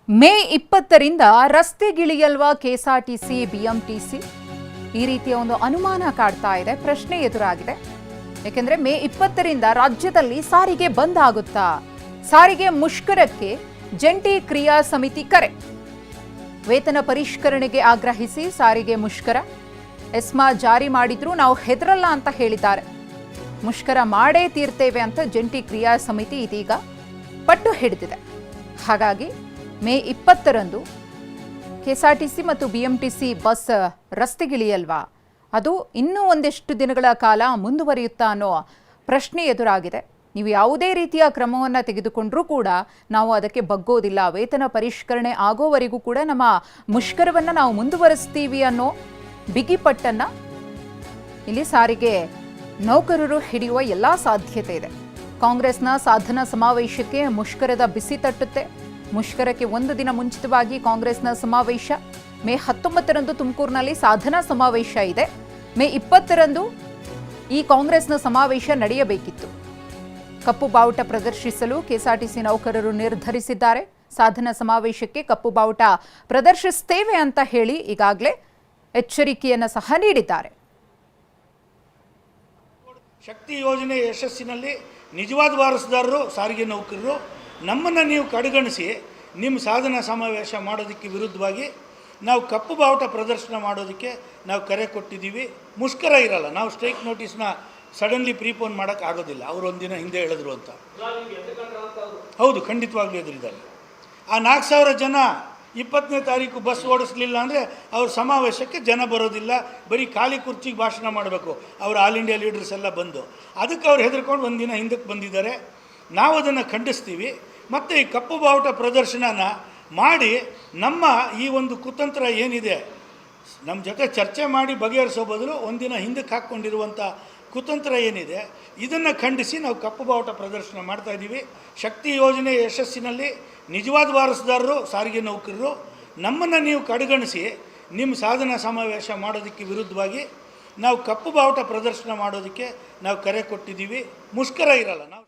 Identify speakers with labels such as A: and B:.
A: May 20ರಿಂದ ರಸ್ತೆಗಿಳಿಯಲ್ವಾ KSRTC BMTC ಈ ರೀತಿಯ ಒಂದು ಅನುಮಾನ ಕಾಡ್ತಾ ಇದೆ, ಪ್ರಶ್ನೆ ಎದುರಾಗಿದೆ. ಯಾಕೆಂದ್ರೆ ಮೇ 20ರಿಂದ ರಾಜ್ಯದಲ್ಲಿ ಸಾರಿಗೆ ಬಂದ್ ಆಗುತ್ತಾ? ಸಾರಿಗೆ ಮುಷ್ಕರಕ್ಕೆ ಜಂಟಿ ಕ್ರಿಯಾ ಸಮಿತಿ ಕರೆ. ವೇತನ ಪರಿಷ್ಕರಣೆಗೆ ಆಗ್ರಹಿಸಿ ಸಾರಿಗೆ ಮುಷ್ಕರ. ಎಸ್ಮಾ ಜಾರಿ ಮಾಡಿದ್ರು ನಾವು ಹೆದರಲ್ಲ ಅಂತ ಹೇಳಿದ್ದಾರೆ. ಮುಷ್ಕರ ಮಾಡೇ ತೀರ್ತೇವೆ ಅಂತ ಜಂಟಿ ಕ್ರಿಯಾ ಸಮಿತಿ ಇದೀಗ ಪಟ್ಟು ಹಿಡಿದಿದೆ. ಹಾಗಾಗಿ ಮೇ 20ರಂದು ಕೆಎಸ್ಆರ್ಟಿಸಿ ಮತ್ತು ಬಿಎಂಟಿಸಿ ಬಸ್ ರಸ್ತೆಗಿಳಿಯಲ್ವಾ? ಅದು ಇನ್ನೂ ಒಂದೆಷ್ಟು ದಿನಗಳ ಕಾಲ ಮುಂದುವರಿಯುತ್ತಾ ಅನ್ನೋ ಪ್ರಶ್ನೆ ಎದುರಾಗಿದೆ. ನೀವು ಯಾವುದೇ ರೀತಿಯ ಕ್ರಮವನ್ನು ತೆಗೆದುಕೊಂಡ್ರೂ ಕೂಡ ನಾವು ಅದಕ್ಕೆ ಬಗ್ಗೋದಿಲ್ಲ, ವೇತನ ಪರಿಷ್ಕರಣೆ ಆಗೋವರೆಗೂ ಕೂಡ ನಮ್ಮ ಮುಷ್ಕರವನ್ನು ನಾವು ಮುಂದುವರಿಸ್ತೀವಿ ಅನ್ನೋ ಬಿಗಿಪಟ್ಟನ್ನು ಇಲ್ಲಿ ಸಾರಿಗೆ ನೌಕರರು ಹಿಡಿಯುವ ಎಲ್ಲ ಸಾಧ್ಯತೆ ಇದೆ. ಕಾಂಗ್ರೆಸ್ನ ಸಾಧನಾ ಸಮಾವೇಶಕ್ಕೆ ಮುಷ್ಕರದ ಬಿಸಿ ತಟ್ಟುತ್ತೆ. ಮುಷ್ಕರಕ್ಕೆ ಒಂದು ದಿನ ಮುಂಚಿತವಾಗಿ ಕಾಂಗ್ರೆಸ್ನ ಸಮಾವೇಶ. ಮೇ 19ರಂದು ತುಮಕೂರಿನಲ್ಲಿ ಸಾಧನಾ ಸಮಾವೇಶ ಇದೆ. ಮೇ 20ರಂದು ಈ ಕಾಂಗ್ರೆಸ್ನ ಸಮಾವೇಶ ನಡೆಯಬೇಕಿತ್ತು. ಕಪ್ಪು ಬಾವುಟ ಪ್ರದರ್ಶಿಸಲು ಕೆಎಸ್ಆರ್ಟಿಸಿ ನೌಕರರು ನಿರ್ಧರಿಸಿದ್ದಾರೆ. ಸಾಧನಾ ಸಮಾವೇಶಕ್ಕೆ ಕಪ್ಪು ಬಾವುಟ ಪ್ರದರ್ಶಿಸುತ್ತೇವೆ ಅಂತ ಹೇಳಿ ಈಗಾಗಲೇ ಎಚ್ಚರಿಕೆಯನ್ನು ಸಹ ನೀಡಿದ್ದಾರೆ.
B: ಶಕ್ತಿ ಯೋಜನೆ ಯಶಸ್ಸಿನಲ್ಲಿ ನಿಜವಾದ ವಾರಸುದಾರರು ಸಾರಿಗೆ ನೌಕರರು. ನಮ್ಮನ್ನು ನೀವು ಕಡೆಗಣಿಸಿ ನಿಮ್ಮ ಸಾಧನಾ ಸಮಾವೇಶ ಮಾಡೋದಕ್ಕೆ ವಿರುದ್ಧವಾಗಿ ನಾವು ಕಪ್ಪು ಬಾವುಟ ಪ್ರದರ್ಶನ ಮಾಡೋದಕ್ಕೆ ನಾವು ಕರೆ ಕೊಟ್ಟಿದ್ದೀವಿ. ಮುಷ್ಕರ ಇರಲ್ಲ, ನಾವು ಸ್ಟ್ರೈಕ್ ನೋಟಿಸ್ನ ಸಡನ್ಲಿ ಪ್ರೀಪೋನ್ ಮಾಡೋಕ್ಕೆ ಆಗೋದಿಲ್ಲ. ಅವರು ಒಂದಿನ ಹಿಂದೆ ಹೇಳಿದ್ರು ಅಂತ. ಹೌದು, ಖಂಡಿತವಾಗ್ಲೂ ಎದುರಿದ್ದಾರೆ. ಆ 4,000 ಜನ 20ನೇ ತಾರೀಕು ಬಸ್ ಓಡಿಸ್ಲಿಲ್ಲ ಅಂದರೆ ಅವ್ರ ಸಮಾವೇಶಕ್ಕೆ ಜನ ಬರೋದಿಲ್ಲ, ಬರೀ ಖಾಲಿ ಕುರ್ಚಿಗೆ ಭಾಷಣ ಮಾಡಬೇಕು. ಅವರು ಆಲ್ ಇಂಡಿಯಾ ಲೀಡರ್ಸ್ ಎಲ್ಲ ಬಂದು ಅದಕ್ಕೆ ಅವ್ರು ಹೆದರ್ಕೊಂಡು ಒಂದಿನ ಹಿಂದಕ್ಕೆ ಬಂದಿದ್ದಾರೆ. ನಾವು ಅದನ್ನು ಖಂಡಿಸ್ತೀವಿ. ಮತ್ತು ಈ ಕಪ್ಪು ಬಾವುಟ ಪ್ರದರ್ಶನನ ಮಾಡಿ ನಮ್ಮ ಈ ಒಂದು ಕುತಂತ್ರ ಏನಿದೆ ನಮ್ಮ ಜೊತೆ ಚರ್ಚೆ ಮಾಡಿ ಬಗೆಹರಿಸೋ ಬದಲು ಒಂದಿನ ಹಿಂದಕ್ಕೆ ಹಾಕ್ಕೊಂಡಿರುವಂಥ ಕುತಂತ್ರ ಏನಿದೆ ಇದನ್ನು ಖಂಡಿಸಿ ನಾವು ಕಪ್ಪು ಬಾವುಟ ಪ್ರದರ್ಶನ ಮಾಡ್ತಾಯಿದ್ದೀವಿ. ಶಕ್ತಿ ಯೋಜನೆ ಯಶಸ್ಸಿನಲ್ಲಿ ನಿಜವಾದ ವಾರಸುದಾರರು ಸಾರಿಗೆ ನೌಕರರು. ನಮ್ಮನ್ನು ನೀವು ಕಡೆಗಣಿಸಿ ನಿಮ್ಮ ಸಾಧನಾ ಸಮಾವೇಶ ಮಾಡೋದಕ್ಕೆ ವಿರುದ್ಧವಾಗಿ ನಾವು ಕಪ್ಪು ಬಾವುಟ ಪ್ರದರ್ಶನ ಮಾಡೋದಕ್ಕೆ ನಾವು ಕರೆ ಕೊಟ್ಟಿದ್ದೀವಿ. ಮುಷ್ಕರ ಇರಲ್ಲ. ನಾವು